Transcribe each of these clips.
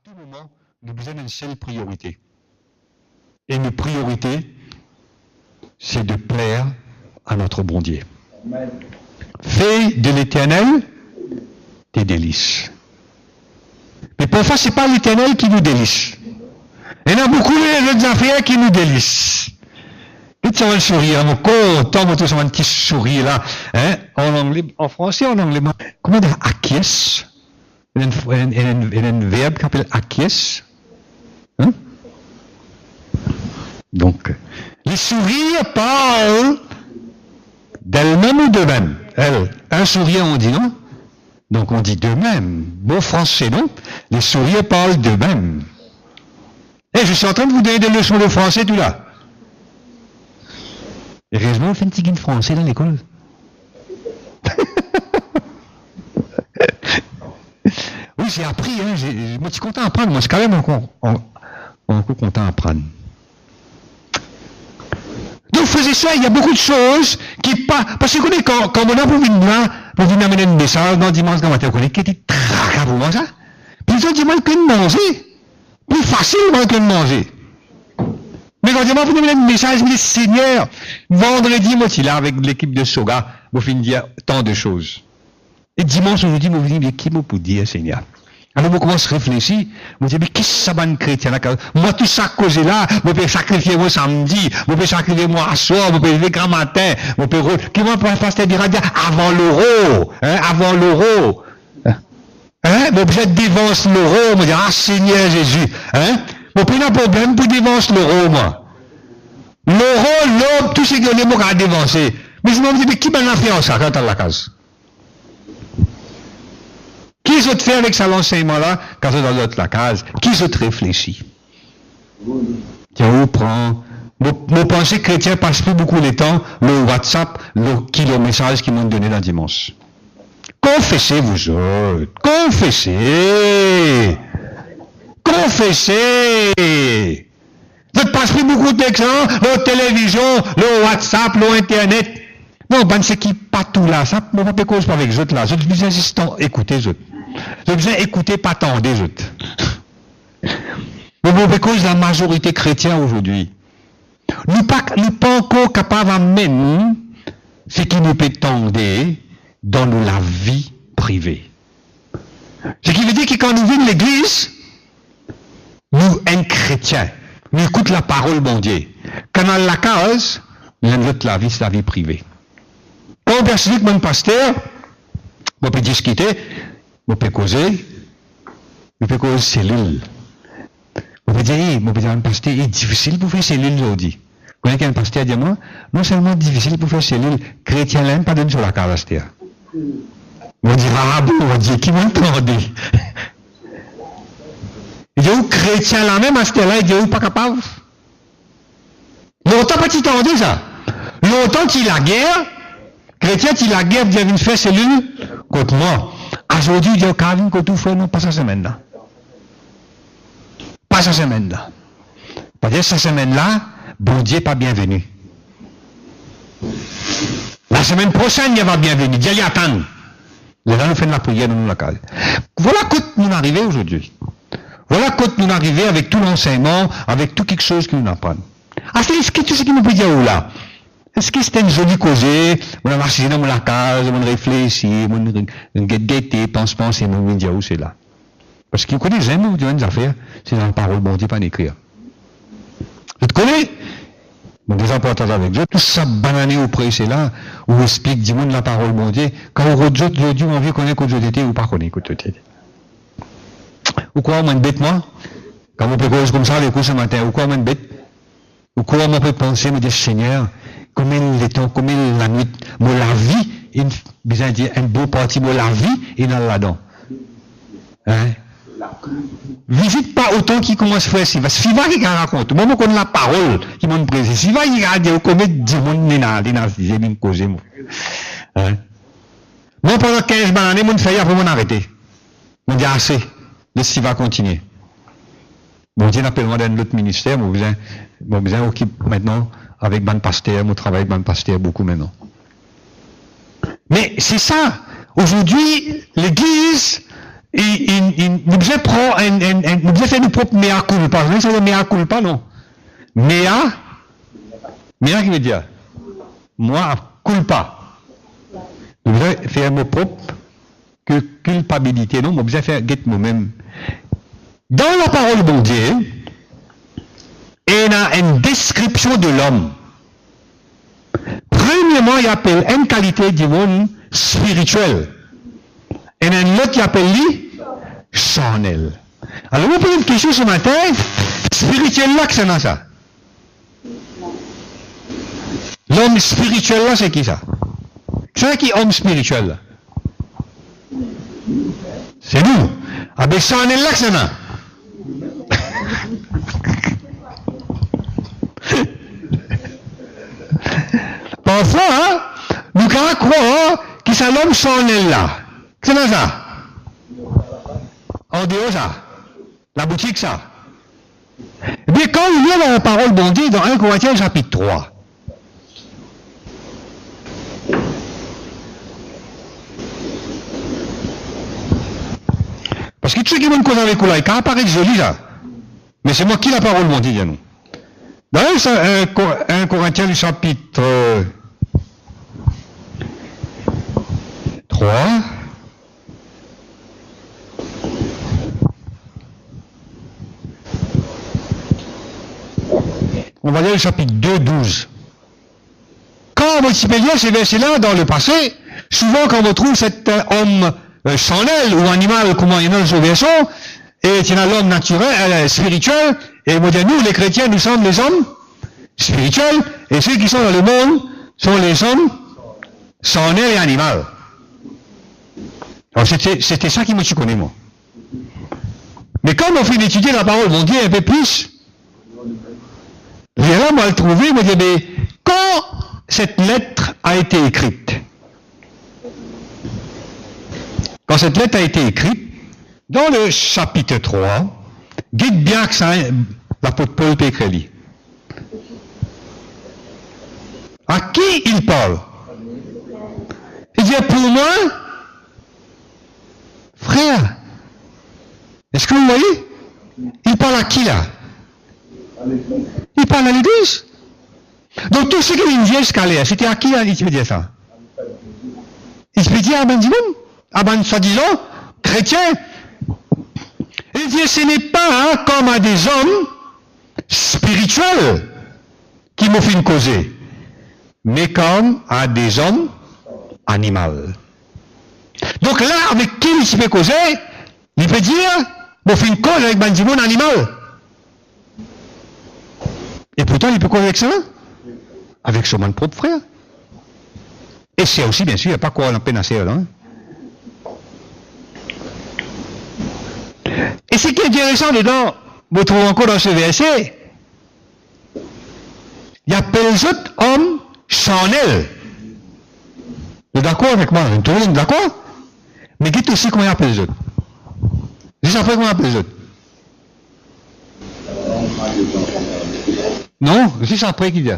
tout moment, nous avons besoin d'une seule priorité. Et une priorité, c'est de plaire à notre bon Dieu. Fais de l'Éternel tes délices. Mais parfois, ce n'est pas l'Éternel qui nous délice. Il y en a beaucoup d'autres affaires qui nous délicent. Et tu vas le sourire, mon content, mon tout ça, un petit sourire là. Hein? En anglais, en français, en anglais, comment dire acquiesce? Il y a un verbe qui s'appelle acquiesce. Hein? Donc, les sourires parlent d'elles-mêmes ou d'eux-mêmes. Un sourire, on dit non? Donc on dit d'eux-mêmes. Beau français, non? Les sourires parlent d'eux-mêmes. Et je suis en train de vous donner des leçons de français, tout là. Heureusement, on fait une petite guide français dans l'école. Oui, j'ai appris, hein. Moi, je suis content d'apprendre. Moi, je suis quand même encore content d'apprendre. Donc, faisez ça, il y a beaucoup de choses qui pas. Parce que quand on a pour venir amener un message dans dimanche matin, on connaît qui était traca pour moi, ça. Puis ils ont dit, moi, que de manger. Plus facilement que de manger. Mais quand on venir amener un message, je me dis, Seigneur, vendredi, moi, je suis là avec l'équipe de Soga, vous finissez dire tant de choses. Et dimanche, aujourd'hui, je me dis, mais qui m'a pour dire, Seigneur? Alors, je commence à réfléchir, je me dis, mais qu'est-ce que ça va un chrétien là? Moi, tout ça causé là, je peux sacrifier moi samedi, je peux sacrifier moi à soir, je peux lever grand matin, je peux, qui m'a pas pasteur dire avant l'euro, hein, avant l'euro. Hein, je peux dévance l'euro, je me dis, ah, Seigneur Jésus, hein, je peux pas un problème pour dévancer l'euro, moi. L'euro, l'homme, tout ce que les mots à dévancer. Mais je me dis, mais qui m'a fait en ça quand à la case? Qui ont fait avec ça l'enseignement-là, quand on est dans l'autre la case? Qui ont réfléchi? Tiens, on prend. Mon pensée chrétien passe plus beaucoup de temps, le WhatsApp, le message qu'ils m'ont donné dans dimanche. Confessez vous autres. Confessez. Confessez. Vous ne passez plus beaucoup de temps, la télévision, le WhatsApp, le Internet. Non, ben c'est qui pas tout là. Ça, mon papa cause pas avec les autres là. Je besoin insistant, écoutez les autres. Je besoin écouter, pas tendre les autres. Mais mon papa cause la majorité chrétienne aujourd'hui. Nous pas encore capables même ce qui nous peut tendre dans la vie privée. Ce qui veut dire que quand nous venons de l'église, nous, un chrétien, nous écoutons la parole bon Dieu. Quand dans la case, nous avons la vie, c'est la vie privée. Quand on perçoit que mon pasteur, on peut discuter, on peut causer cellule. On peut dire, un pasteur, il est difficile pour faire cellule aujourd'hui. Vous connaissez qu'un pasteur dit, moi, non seulement difficile pour faire cellule, chrétien l'aime pas donner sur la case, pasteur. On dit, ah bon, on dit, qui m'entendait? Il dit, où chrétien là même, pasteur là, il dit, où pas capable? Longtemps pas t'entendais ça. Longtemps qu'il a guerre, chrétien, il a guerre, il vient faire cellule contre moi. Aujourd'hui, il dit, Calvin, que tout fait, non, pas sa semaine là. Pas sa semaine là. Parce que cette semaine-là, bon Dieu pas bienvenu. La semaine prochaine, il va bienvenu. Dieu y attend. Là, nous faisons la prière dans la case. Voilà quand nous arrivons aujourd'hui. Voilà quand nous arrivons avec tout l'enseignement, avec tout quelque chose que nous apprenons. Ah, c'est ce qui nous peut dire où là? Est-ce que c'était une jolie causée? On a marché dans la case, on réfléchit, on guetté, pense, et on dit où c'est là. Parce qu'il connaît jamais où des affaires, c'est dans la parole, bon Dieu, pas d'écrire. Je te connais? Bon, des importants avec Dieu, tout ça banané au près, c'est là, où on explique, dis-moi de la parole, bon Dieu, quand on redoute Dieu, on veut connaître que Dieu était ou pas connaître que Dieu était. Ou quoi, on m'a bête, moi? Quand on peut cause comme ça, avec vous ce matin, ou quoi, on m'a bête? Ou quoi, on peut penser, me dire, Seigneur, combien le temps, combien la nuit, moi, la vie, il besoin de dire, un beau parti, moi, la vie, il est là-dedans. Hein? Visite pas autant qui commence à faire ça. Parce que si va y raconte, moi, je connais la parole qui m'a présé. Si va y regarder, comment dire, mon néna, j'ai bien causé, moi. Hein? Moi, pendant 15 années, mon fait, après, mon arrêté. On dit assez. Laisse va continuer. Bon, Dieu n'appelle-moi dans l'autre ministère, mon besoin occupe maintenant avec ban pasteur, mon travail avec ban pasteur beaucoup maintenant. Mais c'est ça. Aujourd'hui, l'église, nous devons prendre, nous devons faire nos propres mea culpa. Vous savez, mea culpa, non? Mea qui veut dire? Moi, culpa. Nous devons faire nos propres culpabilité, non? Nous devons faire get moi-même. Dans la parole de bon Dieu, il y a une description de l'homme. Premièrement, il appelle une qualité du monde spirituel. Et il y a une autre qui appelle lui charnel. Alors, vous posez une question ce matin, spirituel là, que c'est dans ça? L'homme spirituel là, c'est qui ça? C'est qui homme spirituel là? C'est nous. Ah ben charnel là, que c'est dans? Parfois, hein, nous pouvons croire que c'est l'homme charnel là. C'est dans ça? En dehors ça? La boutique ça? Eh bien, quand il y a dans la parole bon Dieu, dans 1 Corinthiens chapitre 3, parce que tous ceux qui vont cause avec vous là, il apparaît joli là. Mais c'est moi qui la parole bon Dieu, nous. Dans 1 Corinthiens chapitre 3, on va lire le chapitre 2, 12. Quand on multiplie ces versets-là dans le passé, souvent quand on trouve cet homme charnel ou animal, comment il y en a dans version, et il y a l'homme naturel, spirituel, et moi dire, nous, les chrétiens, nous sommes les hommes spirituels, et ceux qui sont dans le monde sont les hommes charnels et animaux. Alors c'était ça qui me connaît, moi. Mais quand on fait d'étudier la parole, mon Dieu, un peu plus, là, moi, le trouver, moi, dire, mais quand cette lettre a été écrite, dans le chapitre 3, dites bien que ça, l'apôtre Paul peut écrire. À qui il parle? Il dit, pour moi, frère, est-ce que vous voyez? Il parle à qui là? Il parle à l'église. Donc tout ce qu'il vient jusqu'à c'était à qui là, il peut dire ça? Il peut dire à ben du monde, à ben soi-disant chrétien. Il dit ce n'est pas comme à des hommes spirituels qui m'ont fait une causer, mais comme à des hommes animaux. Donc là, avec qui il peut causer, il peut dire, m'ont fait une cause avec ben du monde animal. Et pourtant, il peut causer avec ça? Avec son propre frère. Et c'est aussi, bien sûr, il n'y a pas quoi en peine à faire là. Hein? Et ce qui est intéressant dedans, vous trouvez encore dans ce verset, il appelle les autres hommes charnels. Vous êtes d'accord avec moi? Tout le monde est d'accord? Mais dites aussi comment il appelle les autres. Juste après comment il appelle les autres. Non, juste après qu'il dit.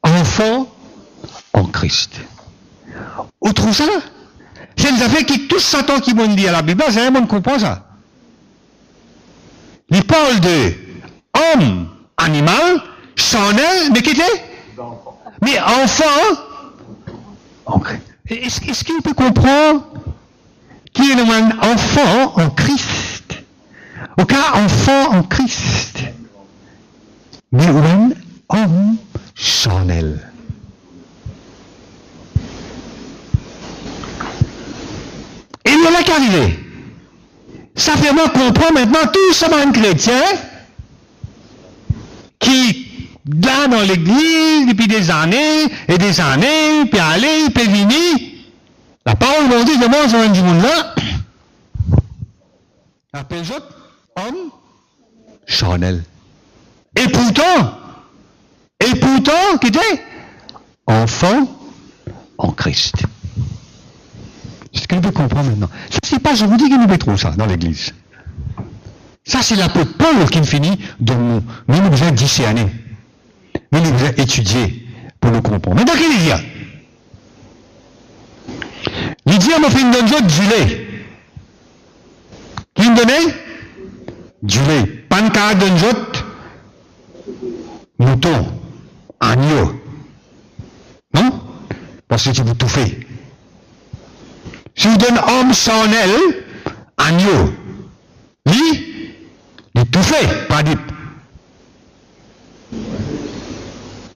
Enfants en Christ. Vous trouvez ça? C'est des affaires qui tous Satan qui m'ont dit à la Bible, c'est un monde qui comprend ça. Il parle de homme, animal, charnel, mais qui était? Mais enfant. Est-ce qu'il peut comprendre qu'il est un enfant en Christ? Aucun enfant en Christ. Mais un homme charnel. Et il y en a qui arrivé. Ça fait moi comprendre maintenant tout ça un chrétien qui, là dans l'église, depuis des années, puis aller, puis venir, la parole de Dieu demande sur un du monde là, appelle les autres homme charnel. Et pourtant, qui était enfant en Christ. C'est ce que nous devons comprendre maintenant. Ça, c'est pas, je vous dis qu'il nous mettrons ça dans l'église. Ça, c'est l'apôtre Paul qui finit de nous. Nous devons discerner. Nous devons étudier pour nous comprendre. Mais dans quel Lydia? Lydia m'a fait une donne du lait. Qui me donnait? Du lait. Pas de cas d'un autre. Mouton. Agneau. Non? Parce que tu vous tout fait. Si vous donnez homme sans aile, agneau. Lui, il tout fait, pas dit.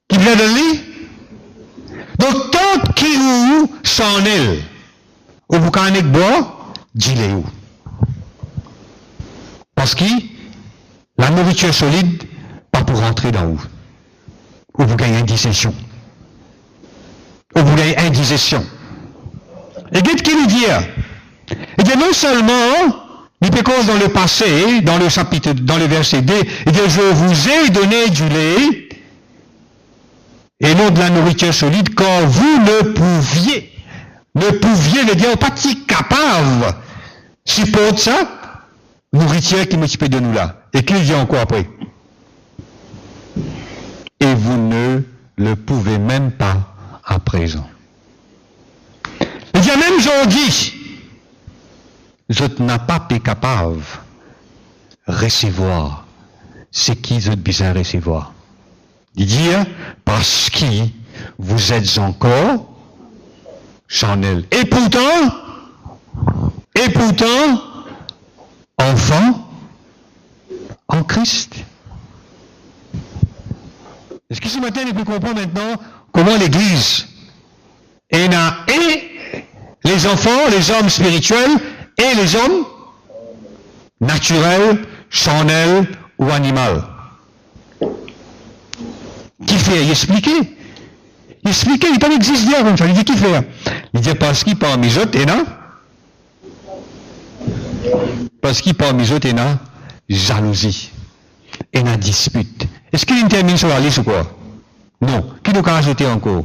Qui vient de lui? Donc, tant qu'il ou sans aile, ou vous canez boire, dis-le où. Parce que la nourriture solide, pas pour rentrer dans vous. Ou vous gagnez indigestion. Ou vous gagnez indigestion. Et qu'est-ce qu'il lui dit? Il dit non seulement, il peut cause dans le passé, dans le chapitre, dans le verset 2, il dit je vous ai donné du lait et non de la nourriture solide quand vous ne pouviez veut dire pas capable supporter ça, nourriture qui m'occupe de nous là. Et qu'il dit encore après? Et vous ne le pouvez même pas à présent. Il dit même aujourd'hui, je n'ai pas été capable de recevoir ce qui est besoin de recevoir. Il dit, parce que vous êtes encore charnel. Et pourtant, enfant en Christ. Est-ce que ce matin, on peut comprendre maintenant comment l'Église et les enfants, les hommes spirituels et les hommes naturels, charnels ou animaux. Qui fait? Il expliquait. Il pas existe bien comme ça. Il dit qui fait? Il dit parce qu'il parmi eux et là. Parce qu'il parmi eux et là, jalousie. Et la dispute. Est-ce qu'il termine sur la liste ou quoi? Non. Qui nous a ajouté encore?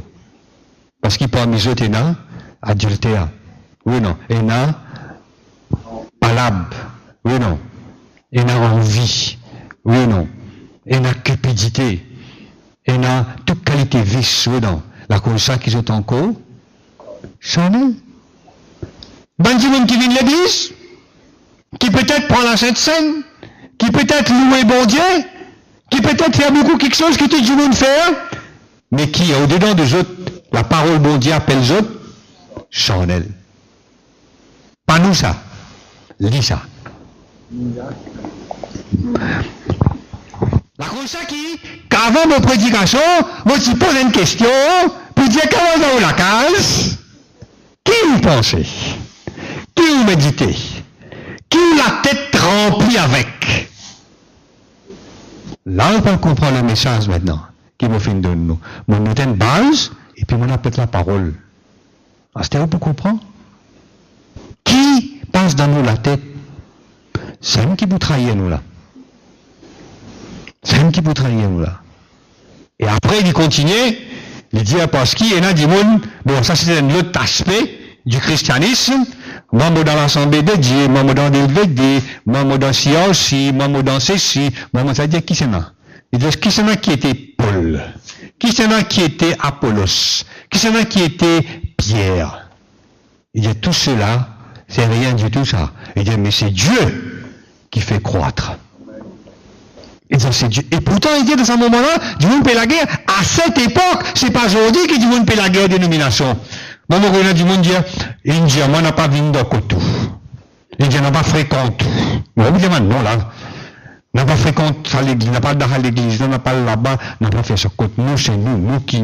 Parce qu'il parmi eux et là, adultère. Oui, non. Et là, palabre. Oui, non. Et là, envie. Oui, non. Et là, cupidité. Et là, toute qualité vice. Oui, non. La cause ça qu'ils ont encore, charnel. Bon Dieu qui vient de l'église, qui peut-être prend la Sainte Seine, qui peut-être louer bon Dieu, qui peut-être faire beaucoup quelque chose qui tout le monde faire, mais qui, au-dedans des autres, la parole bon Dieu appelle les autres, charnel. Pas nous ça. Lis ça. La cause ça qu'avant mon prédication, moi je pose une question, pour dire comment dans la case, qui vous pensez? Qui vous méditez? Qui la tête remplie avec? Là, on peut comprendre le message maintenant, qui me fait de nous. Mon nous une base, et puis on appelle la parole. Est-ce que vous comprendre? Qui passe dans nous la tête? C'est nous qui vous trahir nous là. C'est nous qui vous trahir nous là. Et après, il continue, il dit parce qu'il y en a du monde, bon, ça c'est un autre aspect du christianisme, membre dans l'Assemblée de Dieu, membre dans l'Élvédé, membre dans CRC, membre dans ceci, membre, ça veut dire qui c'est là? Il dit qui c'est là qui était Paul? Qui c'est là qui était Apollos? Qui c'est là qui était Pierre? Il dit tout cela, c'est rien du tout ça. Il dit mais c'est Dieu qui fait croître. Et ça, c'est Dieu. Et pourtant, il dit dans ce moment-là, du monde paie la guerre. À cette époque, c'est pas aujourd'hui que du monde paie la guerre de dénomination. Moi, on a du monde dire, il dit, moi, n'a pas vu dans Kotou. Il dit, n'a pas fréquente. Moi, on dit, non, là. N'a pas fréquente à l'église, n'a pas dans l'église, n'a pas là-bas, n'a pas fait ça. Nous, c'est nous qui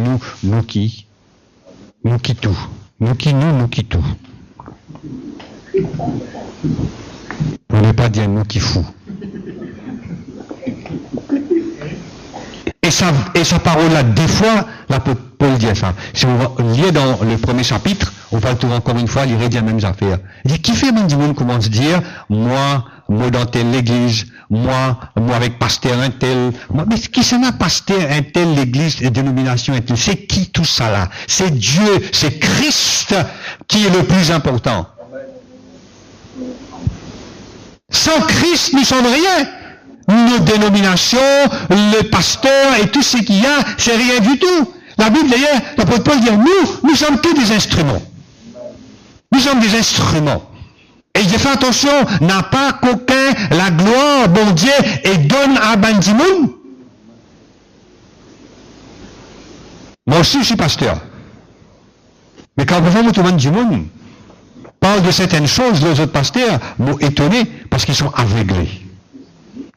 tout. Nous qui tout. Pour ne pas dire nous qui fous. Et sa parole-là, des fois, Paul dit ça. Si on lit dans le premier chapitre, on va le trouver encore une fois, il dit la même affaire. Il dit, qui fait même du monde commence à dire, moi dans telle église, moi avec pasteur un tel, mais qui c'est un pasteur un tel, l'église, les dénominations un tel, c'est qui tout ça là? C'est Dieu, c'est Christ qui est le plus important. Sans Christ, nous ne sommes rien. Nos dénominations, le pasteur et tout ce qu'il y a, c'est rien du tout. La Bible d'ailleurs, l'apôtre Paul dit, nous sommes que des instruments. Nous sommes des instruments. Et j'ai fait attention, n'a pas qu'aucun la gloire, bon Dieu, et donne à Bandimoun. Moi aussi, je suis pasteur. Mais quand vous voyez tout Bandimoun parle de certaines choses, les autres pasteurs m'ont étonné parce qu'ils sont aveuglés.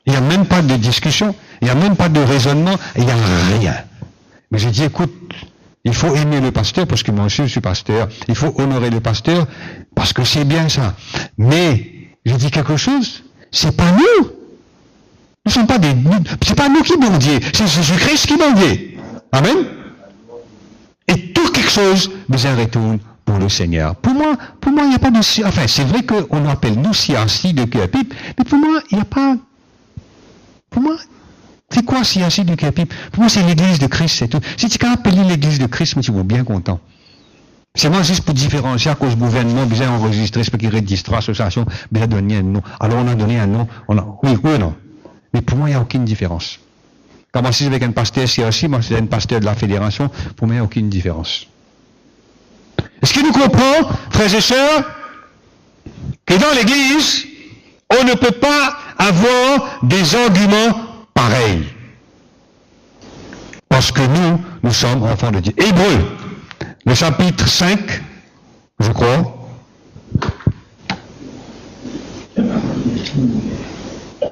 Il n'y a même pas de discussion, il n'y a même pas de raisonnement, il n'y a rien. Mais j'ai dit, écoute, il faut aimer le pasteur parce que moi aussi je suis pasteur. Il faut honorer le pasteur parce que c'est bien ça. Mais, je dis quelque chose, c'est pas nous. Nous ne sommes pas des... C'est pas nous qui bon Dieu, c'est Jésus-Christ qui bon Dieu. Amen. Et tout quelque chose nous retourne pour le Seigneur. Pour moi, il n'y a pas de... Enfin, c'est vrai qu'on appelle nous CRC de cœur pipe, mais pour moi, il n'y a pas... Pour moi, c'est quoi CRC de cœur pipe? Pour moi, c'est l'église de Christ, c'est tout. Si tu peux appeler l'église de Christ, moi, tu vas bien content. C'est moi juste pour différencier à cause du gouvernement, bien enregistré, c'est pas qu'il registre l'association, bien donner un nom. Alors, on a donné un nom, oui ou non. Mais pour moi, il n'y a aucune différence. Quand moi, si je suis avec un pasteur CRC, moi, c'est un pasteur de la fédération, pour moi, il n'y a aucune différence. Est-ce que nous comprenons, frères et sœurs, que dans l'église, on ne peut pas avoir des arguments pareils? Parce que nous sommes enfants de Dieu. Hébreux, le chapitre 5, je crois. Vous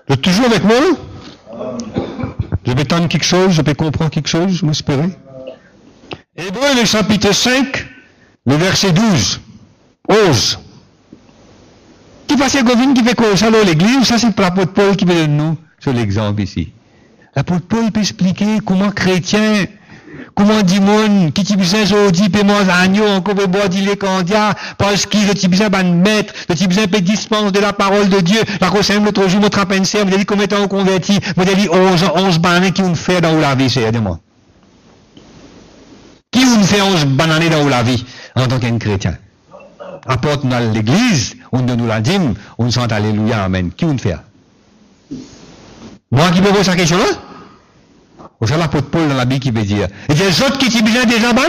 êtes toujours avec moi? Je vais entendre quelque chose, je vais comprendre quelque chose, je m'espérais. Hébreux, le chapitre 5, le verset 12. 11. Qui passe à Govine qui fait quoi? Ça, l'église, ça c'est l'apôtre Paul qui veut nous sur l'exemple ici. L'apôtre Paul peut expliquer comment chrétien, comment dit monde, qui t'y besoin aujourd'hui, paie moi agneau, encore peut boire dit les candiats, parce qu'il t'y besoin de mettre, t'y besoin de dispense de la parole de Dieu. La cause l'autre jour, notre appenseur, vous avez dit combien de temps on convertit, vous avez dit 11 bananes qui ont fait dans la vie, c'est de moi. Qui ont fait 11 bananes dans la vie, en tant qu'un chrétien? Apporte dans l'église, on donne nous la dîme, on chante alléluia, amen. Qui ont fait? Moi qui peux poser cette question-là? Ou c'est l'apôtre Paul dans la Bible qui veut dire. Et des autres qui t'y besoin déjà ban?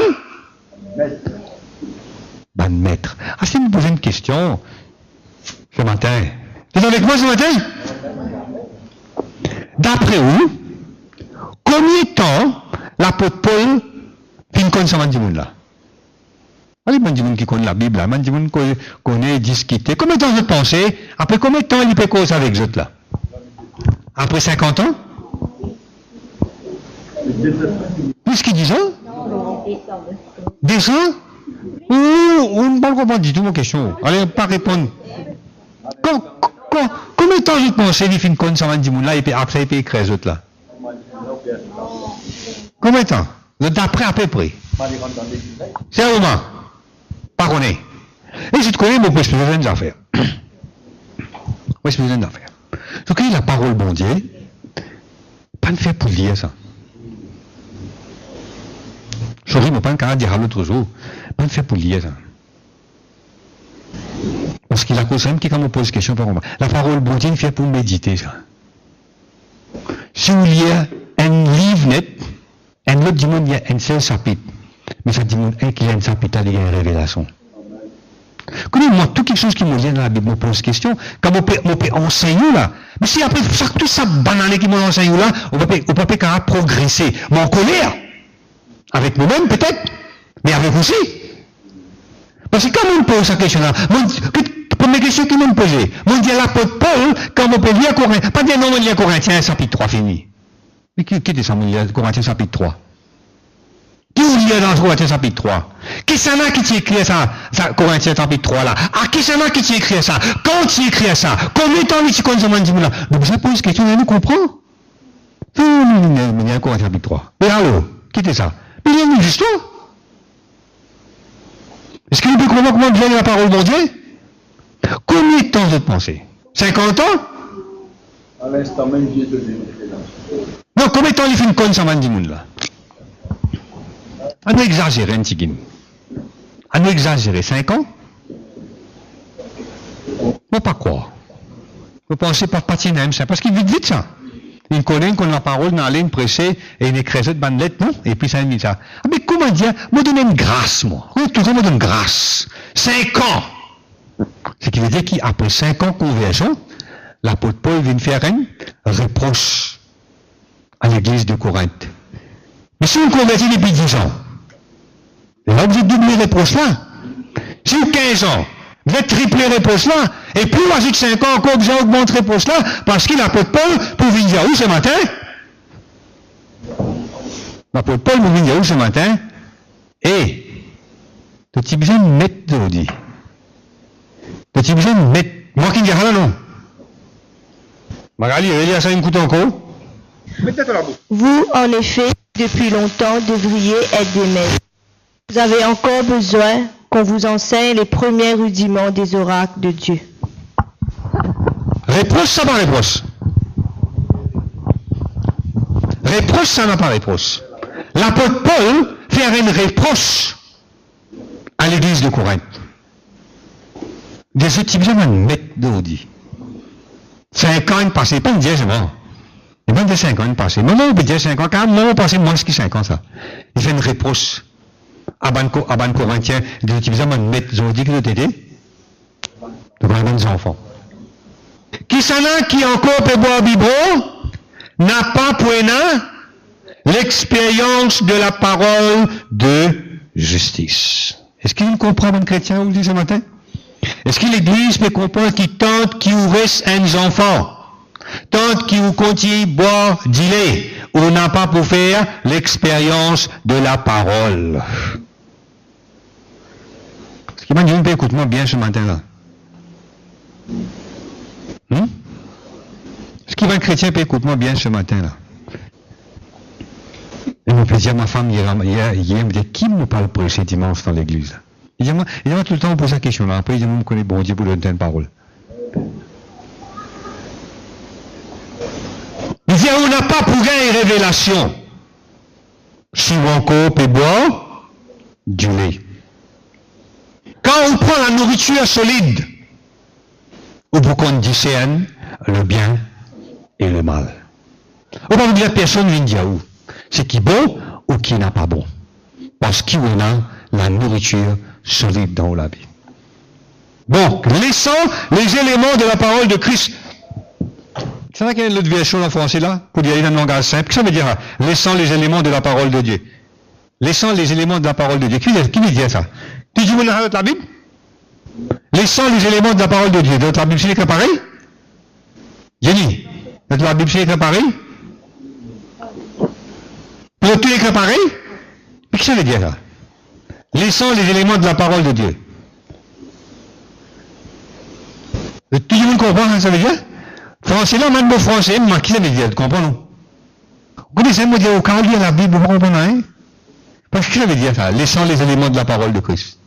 Ban maître. Ah, si vous posez une question ce matin. Tu es avec moi ce matin? D'après vous, combien de temps l'apôtre Paul fin connaît ce monde là? Allez, il y a des gens qui connaissent la Bible, il y a des gens qui connaissent discuter. Combien de temps vous pensez? Après combien de temps il peut causer avec les autres là? Après 50 ans? Plus qu'il dit ça? 10 ans? On ne parle pas du tout ma question. Allez, pas répondre. Combien de temps vous pensez qu'il finit connaître ce monde là et puis après il peut écrire les autres là? Combien de temps? D'après à peu près. C'est un moment. Pas qu'on est. Et si tu connais, moi, je peux besoin d'affaires. Moi, je peux besoin d'affaires. Donc, la parole, bon Dieu, pas de fait pour lire ça. Sorry, mais pas de dire à l'autre jour, pas de fait pour lire ça. Parce qu'il a cause même qui, quand on pose question, par exemple, la parole, bon Dieu, il fait pour méditer ça. Si vous lisez un livre net, un autre du monde, il y a un seul chapitre. Mais ça dit qu'il y a une chapitre, il y a une révélation. Connais-moi, tout quelque chose qui me vient dans la Bible, me pose question, quand on peut enseigner là, mais si après tout ça banane qui m'enseigne là, on peut pas progresser. Mais en colère, avec nous-mêmes peut-être, mais avec vous aussi. Parce que quand on me pose cette question-là, première question qu'il me posait, on dit à l'apôtre Paul, quand on peut lire Corinthiens, pas dire non, on lit Corinthiens chapitre 3 fini. Mais qui est ça, Corinthiens chapitre 3? Qui vous lit dans Corinthiens chapitre 3? Qui c'est là qui t'écrit ça, Corinthiens chapitre 3 là? Ah, qui c'est là qui t'écrit ça? Quand tu écris ça? Combien de temps tu connais ce monde là? Donc, je pose question, on nous comprend. Il y a Corinthiens chapitre 3. Mais allô, qui était ça? Mais il y a une histoire. Est-ce que vous pouvez comprendre comment vient la parole de Dieu? Combien de temps vous pensez? 50 ans? À l'instant même, j'ai donné. Non, combien de temps il fait une conne ça monde là? On nous exagérer un petit peu. On nous exagérer 5 ans? Non, pas quoi. Vous pensez pas partir même ça, parce qu'il vit vite ça. Il connaît qu'on a la parole dans la ligne pressée et une écrasée de bandette, non? Et puis ça dit ça. Ah, mais comment dire? Moi donner une grâce, moi. Oui, toujours me donne grâce. 5 ans. Ce qui veut dire qu'après 5 ans de conversion, l'apôtre Paul vient faire un reproche à l'église de Corinthe. Mais si vous convertissez depuis 10 ans, là vous êtes doublé reproche là. Si vous 15 ans, vous êtes triplé reproche là, et puis vous ajoutez 5 ans encore, vous augmentez reproche là, parce qu'il l'apôtre Paul pour venir dire où ce matin? L'apôtre Paul pour venir dire où ce matin? Et, tu as besoin de mettre d'aujourd'hui. Tu as besoin de mettre. Moi qui ne dis rien, non. Magali, il y a ça une couteau encore. Vous, en effet, depuis longtemps, devriez être des maîtres. Vous avez encore besoin qu'on vous enseigne les premiers rudiments des oracles de Dieu. Réproche, ça va réproche. Réproche, ça n'a pas réproche. L'apôtre Paul fait une réproche à l'église de Corinthe. Des types de mettre d'aujourd'hui. 5 ans passés, pas une dièse, non. Il n'y a pas de 5 ans passés. Non, on peut dire 5 ans, car non, on passe moins que 5 ans, ça. Il fait une réproche à ban Corinthiens, des types de mettre d'aujourd'hui qui nous aident devant les enfants. Qui s'en a qui encore peut boire biberon n'a pas pour l'expérience de la parole de justice. Est-ce qu'il comprend un chrétien aujourd'hui ce matin? Est-ce que l'Église peut comprendre qui tente qui vous reste un enfant? Tente qui vous continue boire du lait ou n'a pas pour faire l'expérience de la parole? Ce qui m'a dit, écoute-moi bien ce matin-là. Ce qui va un chrétien peut écoute-moi bien ce matin-là. Et on peut dire à ma femme hier, me dit, qui me parle prêcher dimanche dans l'église? Il dit, moi, tout le temps on pose la question là. Après, il dit, moi, je connais bon Dieu pour donner une parole. Il dit, on n'a pas pour gagner une révélation. Si on encore peut boire du lait. Quand on prend la nourriture solide, ou pour qu'on discerne le bien et le mal. On va vous dire, personne ne vient dire où. C'est qui est bon ou qui n'a pas bon. Parce qu'on a la nourriture solide dans la vie. Bon, laissons les éléments de la parole de Christ. C'est vrai qu'il y a une autre version en français là, pour dire dans le langage simple. Qu'est-ce que ça veut dire? Laissons les éléments de la parole de Dieu. Laissons les éléments de la parole de Dieu. Qui veut dire ça? Tu dis, vous n'avez pas la Bible? Laissons les éléments de la parole de Dieu. Dans la Bible, c'est écrit pareil? Jenny, dans la Bible, c'est écrit pareil? Pour tout écrit pareil? Qu'est-ce que ça veut dire ça? Laissons les éléments de la parole de Dieu. Tout le monde comprend ce que ça veut dire? Français là, même le français, mais qui ça veut dire? Tu comprends, non? Vous connaissez, moi, dire, quand on lit la Bible, vous comprenez rien? Parce que ça veut dire ça? Laissons les éléments de la parole de Christ.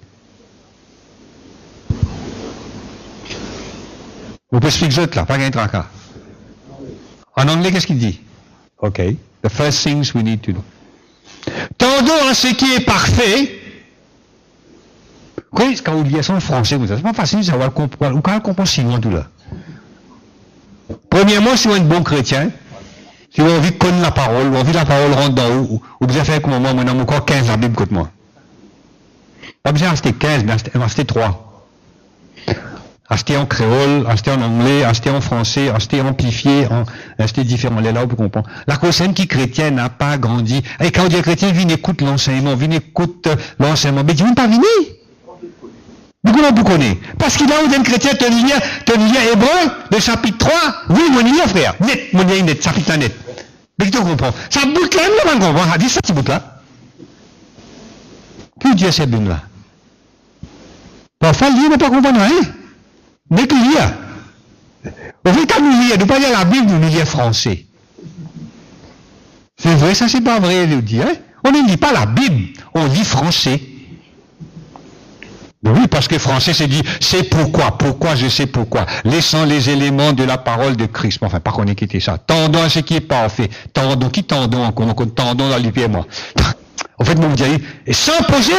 Vous pouvez expliquer ça là, pas qu'un tracas. En anglais, qu'est-ce qu'il dit? OK. The first things we need to do. Tendons à ce qui est parfait. Quand vous lisez ça en français, c'est pas facile de savoir comprendre. Ou quand on comprend si loin tout là. Premièrement, si vous êtes un bon chrétien, si vous avez envie de connaître la parole, ou envie que la parole rentre dans vous, ou vous avez fait comme moi, j'ai encore 15 la Bible contre moi. Pas besoin d'acheter 15, mais acheter 3. Acheter en créole, acheter en anglais, acheter en français, acheter amplifié, acheter différents. Les là, vous comprenez. La personne qui est chrétienne n'a pas grandi. Et quand on dit chrétien, viens écoute l'enseignement, viens écoute l'enseignement. Mais tu ne pas venir. Vous connaissez. Parce qu'il a où d'un chrétien, tu lis Hébreu, le chapitre 3. Oui, mon lien, frère. Net, mon lien net, chapitre net. Mais tu comprends. Ça boucle là, on comprend. Ça dit ça, petit bout là. Puis Dieu cette bune là. Parfois, il n'est pas comprendre rien. Mais qu'il y a. Au fait, quand nous lisons, nous ne pas lire la Bible, nous lisons français. C'est vrai, ça c'est pas vrai, nous dire. Hein? On ne lit pas la Bible, on lit français. Oui, parce que français c'est dit, c'est pourquoi je sais pourquoi. Laissons les éléments de la parole de Christ. Enfin, pas qu'on ait quitté ça. Tendons à ce qui est parfait. Tendons encore, tendons dans l'IP et moi. En fait, moi, vous direz, et sans poser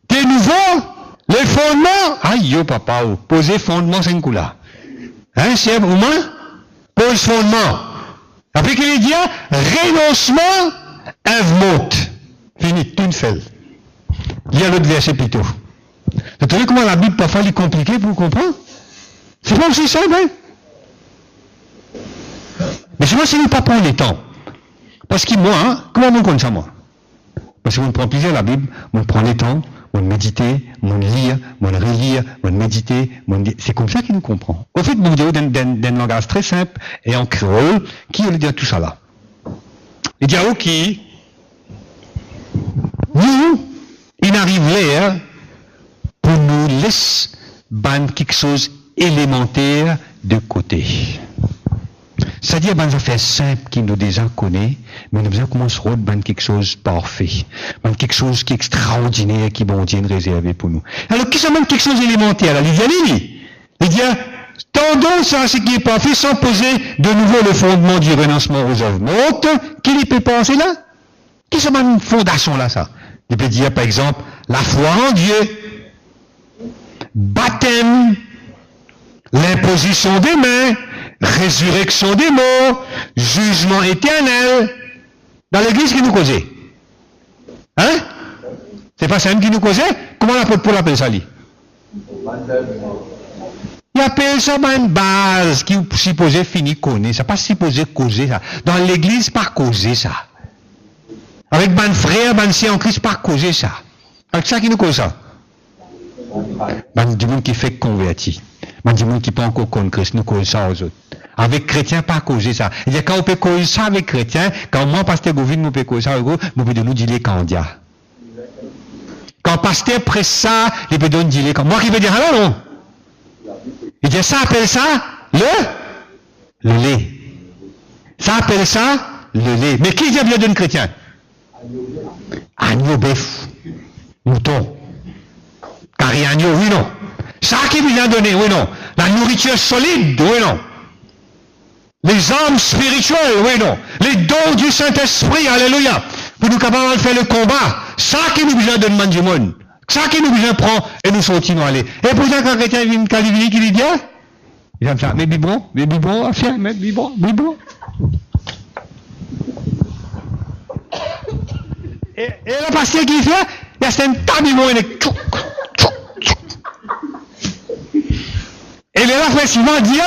des nouveaux, les fondements, aïe, yo, papa, poser fondement, c'est un coup là. Hein, c'est humain? Pose fondement. Après qu'il dit, renoncement, invmot. Fini, une felle. Il y a l'autre verset plutôt. Vous savez comment la Bible parfois est compliquée pour comprendre? C'est pas aussi simple, hein? Mais c'est moi, si nous pas prendre le temps. Parce que moi, hein, comment on connaît ça, moi? Parce que on prend plaisir à la Bible, on prend le temps, on méditer, on lire, on relire, on méditer, c'est comme ça qu'il nous comprend. Au fait, vous vidéo d'un langage très simple et en créole, qui veut dire tout ça là? Il dit, ok, nous, il arrive là pour nous laisser ban quelque chose élémentaire de côté. C'est-à-dire, des affaires simples qui nous déjà connaissent, mais nous avons commencé à faire quelque chose de parfait, quelque chose qui est extraordinaire, qui bon Dieu réservé pour nous. Alors, qui sont même quelque chose d'élémentaire, là? Il dit, tendons à ce qui est parfait sans poser de nouveau le fondement du renoncement aux œuvres mortes. Qui peut penser là? Qui sont même une fondation là, ça? Il peut dire, par exemple, la foi en Dieu, baptême, l'imposition des mains, résurrection des morts, jugement éternel. Dans l'église qui nous causait. Hein? C'est pas ça qui nous causait? Comment l'apôtre Paul appelle ça, lui? Il appelle ça une base qui est supposé finir connaître. Ça pas supposé causer ça. Dans l'église, pas causer ça. Avec ban frère, ban sœur en Christ, pas causer ça. Avec ça qui nous cause ça. Ban du monde qui fait converti. Ban du monde qui pas encore connaître Christ, nous cause ça aux autres. Avec chrétien, pas causer ça. Il y a quand on peut causer ça avec chrétien, quand moi, pasteur Govin, nous peut causer ça avec vous, nous peut nous dire les candidats. Quand pasteur presse ça, il peut nous dire les candidats. Moi qui veux dire alors non? Il dit ça appelle ça le lait. Ça appelle ça le lait. Mais qui vient bien d'un chrétien? Agneau, bœuf, mouton. Carré agneau, oui non. Ça qui vient donner, oui non. La nourriture solide, oui non. Les âmes spirituelles, oui non. Les dons du Saint-Esprit, alléluia. Pour nous capables de faire le combat. Ça qui nous besoin de demander du monde. Ça qui nous besoin de prendre et nous sortir nous aller. Et pourtant quand quelqu'un vient qui lui dit, il va me faire, mais biberon, affaire, mais biberon. Et le pasteur qui fait, il y a un tas de biberon, il est et là, effectivement, dire,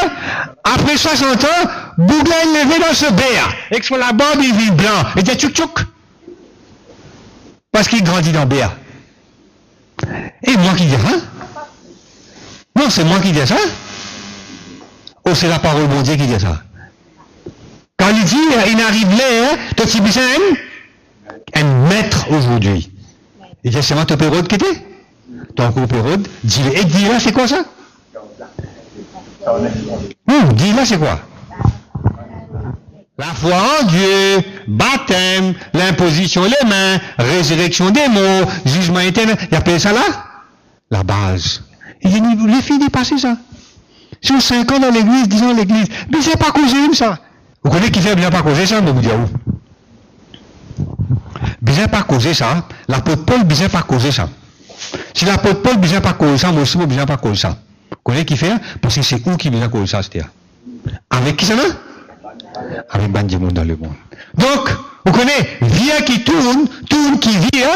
après 60 ans, Bouglin est levé dans ce béa. Et que sur la barbe, il vit blanc. Il dit tchouk. Parce qu'il grandit dans béa. Et moi qui dis ça? Non, c'est moi qui dis ça? Oh, c'est la parole de mon Dieu qui dit ça. Quand il dit, il arrive là, toi, tu es un maître aujourd'hui. Il dit, c'est moi, ton pérode qui était? Ton pérode, dis-le. Et dis là, c'est quoi ça? Dis là, c'est quoi? La foi en Dieu, baptême, l'imposition des mains, résurrection des morts, jugement éternel. Il appelle ça là? La base. Il dit, les filles dépasser ça. Sur 5 ans dans l'église, 10 ans dans l'église. Mais c'est pas causé ça. Vous connaissez qui fait bien pas causer ça, vous dire où? Bien pas causer ça. L'apôtre Paul, bien pas causer ça. Si l'apôtre Paul, bien pas causer ça, moi aussi, bien pas causer ça. Vous connaissez qui fait? Parce que c'est où qui vient causer ça, c'est-à-dire? Avec qui ça va? Avec ban du monde dans le monde. Donc, vous connaissez, vie qui tourne qui vient.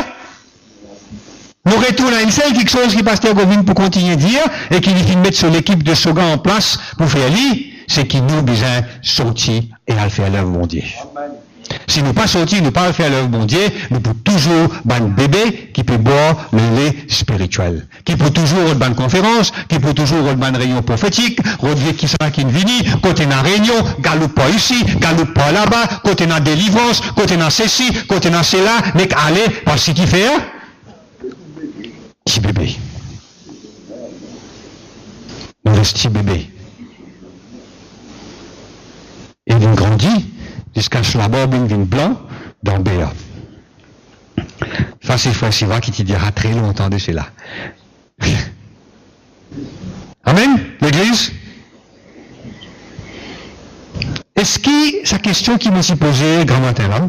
Nous retournons à une seule quelque chose qui pasteur Govin pour continuer à dire et qui lui fait mettre sur l'équipe de Sogan en place pour faire lui, c'est qu'il nous besoin sortir et à le faire l'œuvre mon Dieu. Si nous pas sortir, nous pas faire l'œuvre mon Dieu, nous pouvons toujours ban bébé qui peut boire le lait spirituel, qui peut toujours une bonne conférence, qui peut toujours une bonne réunion prophétique, relever qui sera qui vini, côté dans réunion, galoupe pas ici, galoupe pas là-bas, côté dans délivrance, côté dans ceci, côté dans cela, mais allez, parce qu'il fait petit bébé. Nous restons petit bébé. Et il grandit jusqu'à ce que la barbe vienne blanc dans le béa. Ça, c'est Frère Siva qui te dira très longtemps de cela. Amen, l'Église. Est-ce que sa question qui me s'est posée grand matin là,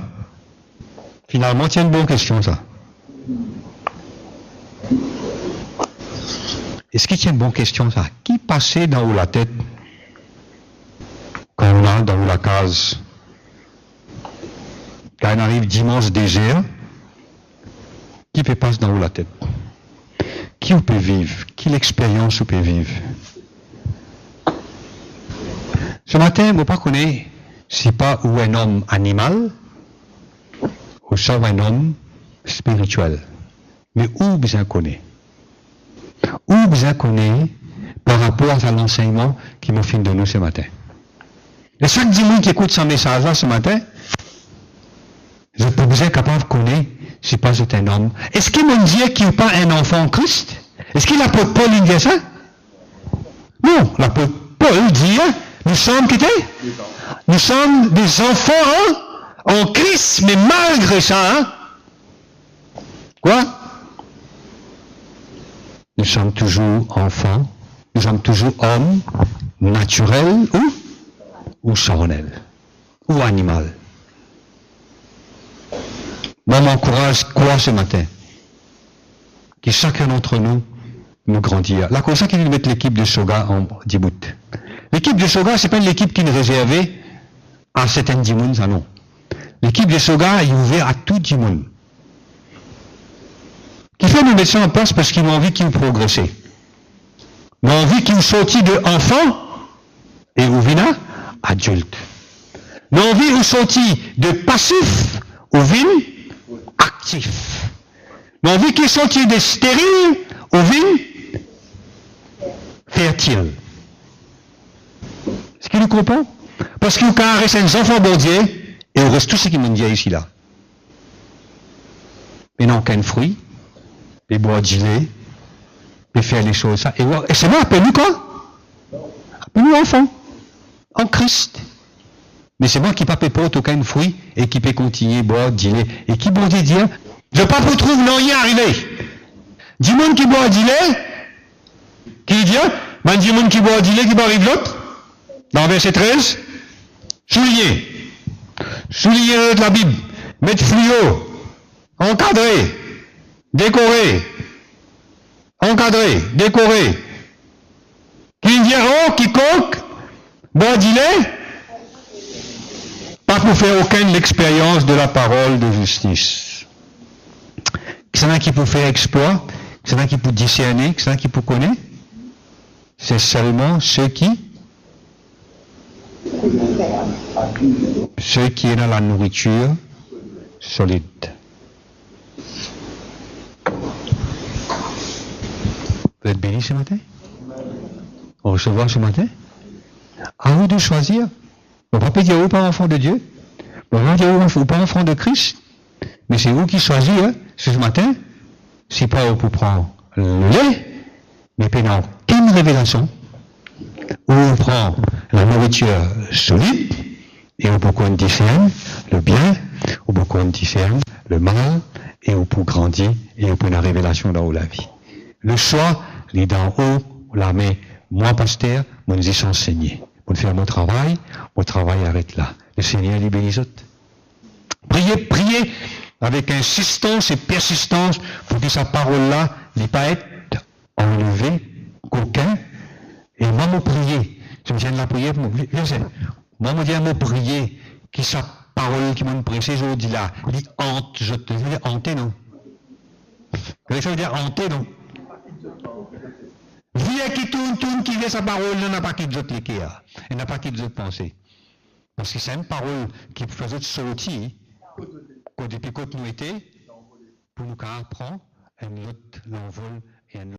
finalement, c'est une bonne question ça. Est-ce que c'est une bonne question ça? Qui passait dans la tête quand on a dans la case? Quand on arrive dimanche désert, qui peut passer dans la tête? Qui peut vivre? Quelle expérience peut vivre? Ce matin, vous ne pas connaître, c'est pas où un homme animal, ou ça un homme spirituel. Mais où vous connaît? Où vous connaît par rapport à l'enseignement qui m'a fait de nous ce matin? Et chaque dimanche qui écoute ce message-là ce matin, je peux vous être capable de connaître si pas c'est un homme. Est-ce qu'il m'a dit qu'il n'est pas un enfant en Christ? Est-ce qu'il l'apôtre Paul dit ça? Non, l'apôtre Paul dit, nous sommes nous sommes des enfants en Christ, mais malgré ça, quoi? Nous sommes toujours enfants, nous sommes toujours hommes, naturels ou charnels, ou animal. Moi, m'encourage quoi ce matin? Que chacun d'entre nous grandit. Là, comme ça qu'il met l'équipe de Soga en Djibouti. L'équipe de Soga, c'est pas une équipe qui est réservée à certains Djibouti, ça non. L'équipe de Soga est ouverte à tout Djibouti. Qui fait nous mettre ça en place parce qu'ils ont envie qu'ils progressent. Ils ont envie qu'ils sortent de enfants et ou vina adultes. Ils ont envie qu'ils sortent de passifs ou vin actifs. Ils ont envie qu'ils sortent de stériles ou vin fertiles. Est-ce qu'il nous comprend? Parce qu'ils caressent les enfants bordiers et on reste tout ce qu'ils m'ont dit ici là. Mais non, qu'un fruit. Et boire du lait, et faire les choses, ça. Et c'est moi, appelle-nous quoi? Appelle-nous enfants, en Christ. Mais c'est moi qui ne peux pas aucun fruit, et qui peut continuer à boire du lait. Et qui bon Dieu dire, je ne peux pas vous trouver non rien arrivé. Du monde qui boit du lait, qui dit, ben du monde qui boit du lait, qui va arriver l'autre, dans verset 13, souligner de la Bible, mettre fluo, encadrer, décorer, encadrer, décorer. Qui vient quiconque, boit du lait, pas pour faire aucune expérience de la parole de justice. C'est là qui peut faire exploit, c'est là qui peut discerner, c'est là qui peut connaître. C'est seulement ceux qui est dans la nourriture solide. Vous êtes bénis ce matin? On va recevoir ce matin? À vous de choisir. On ne va pas dire vous pas enfant de Dieu. On va dire vous pas enfant de Christ. Mais c'est vous qui choisissez ce matin. C'est pas vous pour prendre le lait, mais pendant aucune révélation. Où on prend la nourriture solide et on peut discerner le bien, on peut discerner le mal et on peut grandir et on peut la révélation dans la vie. Le choix, il est d'en haut, la main, moi, pasteur, moi, nous y enseigner. Pour faire mon travail arrête là. Le Seigneur, il bénisse. Priez avec insistance et persistance pour que sa parole-là n'ait pas être enlevée, qu'aucun. Et moi, me prier. Je me viens de la prière, moi, me viens me prier, que sa parole qui m'a pressé aujourd'hui là, il hante, je te dis, hanter, non? Qu'est-ce que ça veut dire hanter, non? Vie qui tourne, qui vient sa parole, n'a pas qui d'autre l'équerre. Elle n'a pas qui d'autre pensée. Parce que c'est une parole qui faisait sortir, depuis qu'on nous était, pour nous apprendre, un autre l'envol et un autre.